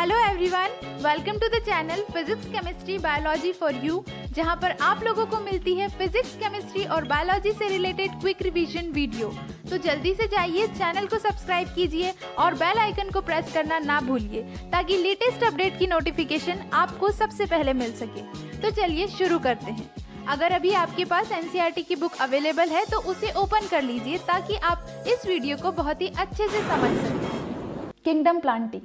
Hello everyone, welcome to the channel physics chemistry biology for you, जहां पर आप लोगों को मिलती है फिजिक्स केमिस्ट्री और बायोलॉजी से रिलेटेड क्विक रिवीजन वीडियो। तो जल्दी से जाइए, चैनल को सब्सक्राइब कीजिए और बेल आइकन को प्रेस करना ना भूलिए ताकि लेटेस्ट अपडेट की नोटिफिकेशन आपको सबसे पहले मिल सके। तो चलिए शुरू करते हैं। अगर अभी आपके पास एनसीईआरटी की बुक अवेलेबल है तो उसे ओपन कर लीजिए ताकि आप इस वीडियो को बहुत ही अच्छे से समझ सकें। Kingdom Plantae.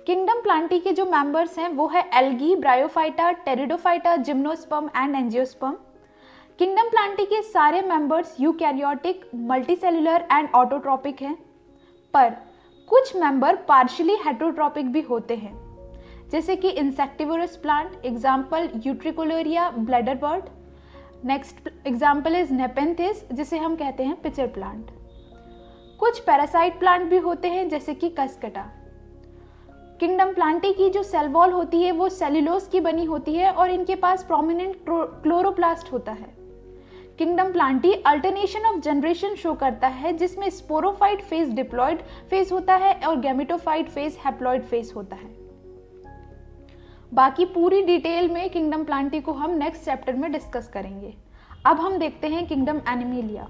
किंगडम प्लांटी के जो मेंबर्स हैं वो है algae, bryophyta, pteridophyta, gymnosperm and angiosperm. Kingdom Plantae के सारे members eukaryotic, multicellular and autotrophic हैं, पर कुछ मेंबर पार्शियली हेटरोट्रॉपिक भी होते हैं, जैसे कि insectivorous plant, example utricularia bladder bird. Next example is Nepenthes, जिसे हम कहते हैं पिचर प्लांट। कुछ पैरासाइट प्लांट भी होते हैं, जैसे कि कस्कटा। किंगडम प्लांटी की जो सेल वॉल होती है वो सेल्यूलोज की बनी होती है और इनके पास प्रोमिनेंट क्लोरोप्लास्ट होता है। Kingdom Plantae alternation of generation show करता है, जिसमें स्पोरोफाइट फेज डिप्लॉयड फेज होता है और गैमेटोफाइट फेज हैप्लॉयड फेज होता है। बाकी पूरी डिटेल में किंगडम प्लांटी को हम नेक्स्ट चैप्टर में डिस्कस करेंगे। अब हम देखते हैं किंगडम एनिमेलिया।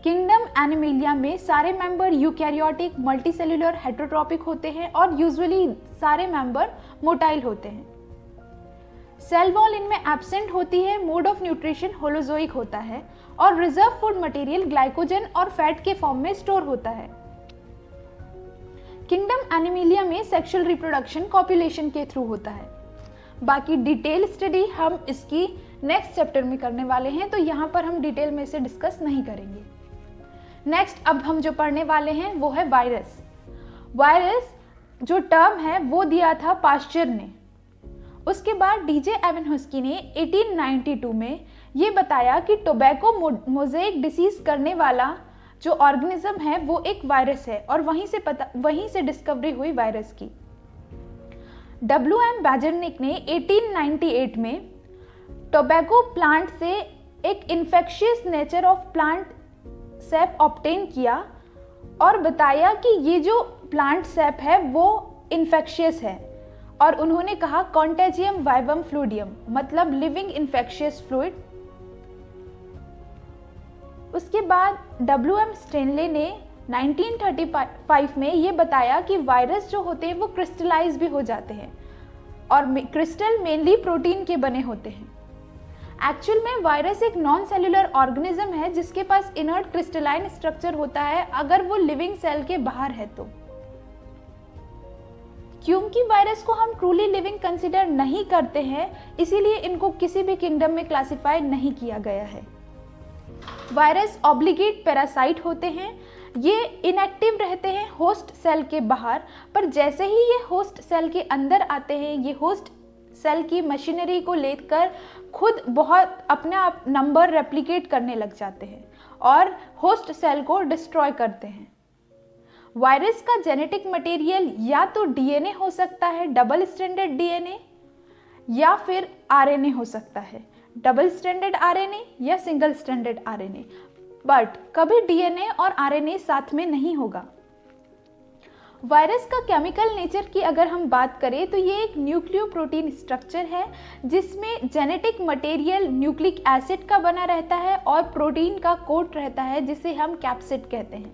किंगडम एनिमेलिया में सारे मेंबर यूकैरियोटिक, मल्टीसेलुलर, हेटरोट्रॉपिक होते हैं और यूजुअली सारे मेंबर मोटाइल होते हैं। सेल वॉल इनमें एब्सेंट होती है, मोड ऑफ न्यूट्रिशन होलोजोइक होता है और रिजर्व फूड मटेरियल ग्लाइकोजन और फैट के फॉर्म में स्टोर होता है। किंगडम एनिमेलिया में सेक्सुअल रिप्रोडक्शन कॉपुलेशन के थ्रू होता है। बाकी डिटेल स्टडी हम इसकी नेक्स्ट चैप्टर में करने वाले हैं, तो यहाँ पर हम डिटेल में इसे डिस्कस नहीं करेंगे। नेक्स्ट अब हम जो पढ़ने वाले हैं वो है वायरस। वायरस जो टर्म है वो दिया था पास्चर ने। उसके बाद डीजे एवेनहस्की ने 1892 में ये बताया कि टोबैको मोज़ेक डिसीज करने वाला जो ऑर्गेनिज्म है वो एक वायरस है और वहीं से डिस्कवरी हुई वायरस की। WM बैजरनिक ने 1898 में टोबैको प्लांट से एक infectious nature of plant shape obtain किया और बताया कि ये जो प्लांट सेप है वो इन्फेक्शियस है और उन्होंने कहा कॉन्टेजियम वाइवम फ्लूइडियम, मतलब लिविंग इन्फेक्शियस फ्लूइड। उसके बाद WM स्टेनले ने 1935 में ये बताया कि वायरस जो होते हैं वो क्रिस्टलाइज भी हो जाते हैं और क्रिस्टल मेनली प्रोटीन के बने होते हैं। एक्चुअल में वायरस एक नॉन सेल्यूलर ऑर्गेनिज्म है जिसके पास इनर्ट क्रिस्टलाइन स्ट्रक्चर होता है अगर वो लिविंग सेल के बाहर है तो। क्योंकि वायरस को हम ट्रूली लिविंग कंसीडर नहीं करते हैं, इसीलिए इनको किसी भी किंगडम में क्लासिफाई नहीं किया गया है। वायरस ऑब्लिगेट पैरासाइट होते हैं, ये इनएक्टिव रहते हैं होस्ट सेल के बाहर, पर जैसे ही ये होस्ट सेल के अंदर आते हैं ये होस्ट सेल की मशीनरी को लेकर खुद बहुत अपने आप नंबर रेप्लिकेट करने लग जाते हैं और होस्ट सेल को डिस्ट्रॉय करते हैं। वायरस का जेनेटिक मटेरियल या तो डीएनए हो सकता है, डबल स्ट्रैंडेड डीएनए, या फिर आरएनए हो सकता है, डबल स्ट्रैंडेड आरएनए या सिंगल स्ट्रैंडेड आरएनए, बट कभी डीएनए और आरएनए साथ में नहीं होगा। वायरस का केमिकल नेचर की अगर हम बात करें तो ये एक न्यूक्लियोप्रोटीन स्ट्रक्चर है जिसमें जेनेटिक मटेरियल न्यूक्लिक एसिड का बना रहता है और प्रोटीन का कोट रहता है जिसे हम कैप्सिड कहते हैं।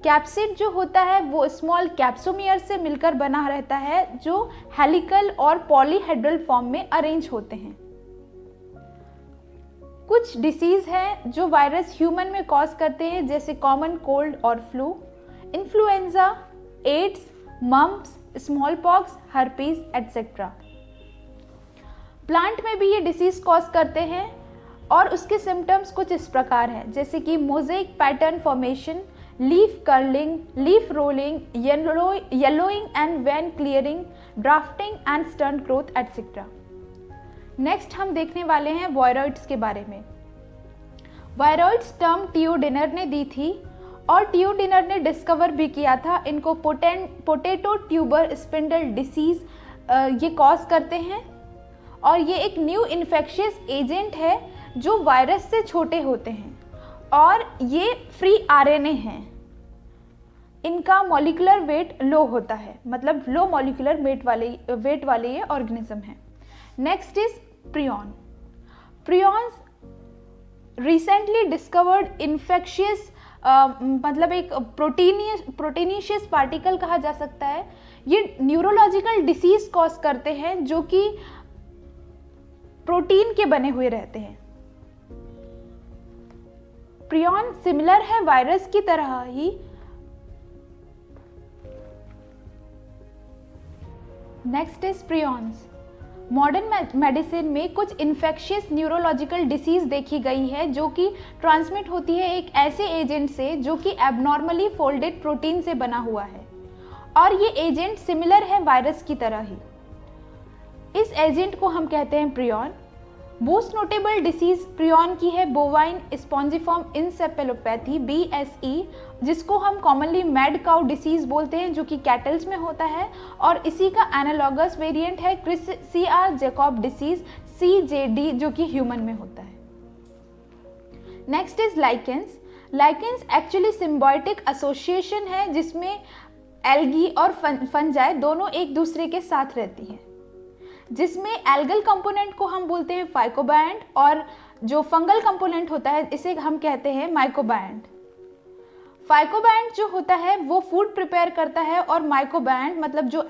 कैप्सिड जो होता है वो स्मॉल कैप्सोमियर से मिलकर बना रहता है जो हेलिकल और पॉलीहेड्रल फॉर्म में अरेंज होते हैं। कुछ डिसीज हैं जो वायरस ह्यूमन में कॉज करते हैं, जैसे कॉमन कोल्ड और flu, influenza, AIDS, mumps, smallpox, herpes etcetera. Plant में भी ये डिसीज कॉज करते हैं और उसके सिम्टम्स कुछ इस प्रकार हैं, जैसे कि mosaic pattern formation, leaf curling, leaf rolling, yellowing and when clearing, drafting and stern growth etcetera. Next हम देखने वाले हैं वायरॉइड्स के बारे में। वायरॉइड्स टर्म टीओ डिनर ने दी थी और टीओ डिनर ने डिस्कवर भी किया था इनको पोटैटो ट्यूबर स्पिंडल डिसीज ये कॉज करते हैं और ये एक न्यू इन्फेक्शियस एजेंट है जो वायरस से छोटे होते हैं और ये फ्री आरएनए हैं। इनका मॉलिक्यूलर वेट लो होता है, मतलब लो मॉलिक्यूलर वेट वाले ये ऑर्गेनिज्म हैं। Next is prion. Prions recently discovered infectious, मतलब एक प्रोटीनिशियस पार्टिकल कहा जा सकता है। ये न्यूरोलॉजिकल डिसीज कॉज करते हैं जो कि प्रोटीन के बने हुए रहते हैं। प्रियॉन सिमिलर है वायरस की तरह ही। Next is prions. Modern medicine में कुछ इन्फेक्शियस न्यूरोलॉजिकल डिसीज देखी गई है जो कि ट्रांसमिट होती है एक ऐसे एजेंट से जो कि एबनॉर्मली फोल्डेड प्रोटीन से बना हुआ है, और ये एजेंट सिमिलर है वायरस की तरह ही। इस एजेंट को हम कहते हैं prion. Most notable disease prion की है बोवाइन स्पॉन्जिफॉर्म इंसेफेलोपैथी BSE, जिसको हम कॉमनली मैड काउ डिसीज बोलते हैं, जो कि कैटल्स में होता है, और इसी का एनालॉगस वेरिएंट है CR जैकब डिसीज CJD, जो कि ह्यूमन में होता है। Next is lichens. Lichens actually symbiotic association है जिसमें एल्गी और फंजाई दोनों एक दूसरे के साथ रहती हैं, जिसमें एल्गल कंपोनेंट को हम बोलते हैं फाइकोबायंट और जो फंगल कंपोनेंट होता है इसे हम कहते हैं माइकोबायंट। फाइकोबायंट जो होता है वो फूड प्रिपेयर करता है, और माइकोबायंट मतलब जो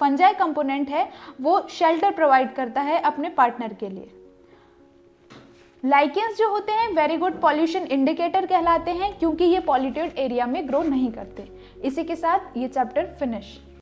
फंजाई कंपोनेंट है वो शेल्टर प्रोवाइड करता है अपने पार्टनर के लिए। लाइकेंस जो होते हैं वेरी गुड पॉल्यूशन इंडिकेटर कहलाते हैं, क्योंकि ये पॉल्यूटेड एरिया में ग्रो नहीं करते। इसी के साथ ये चैप्टर फिनिश।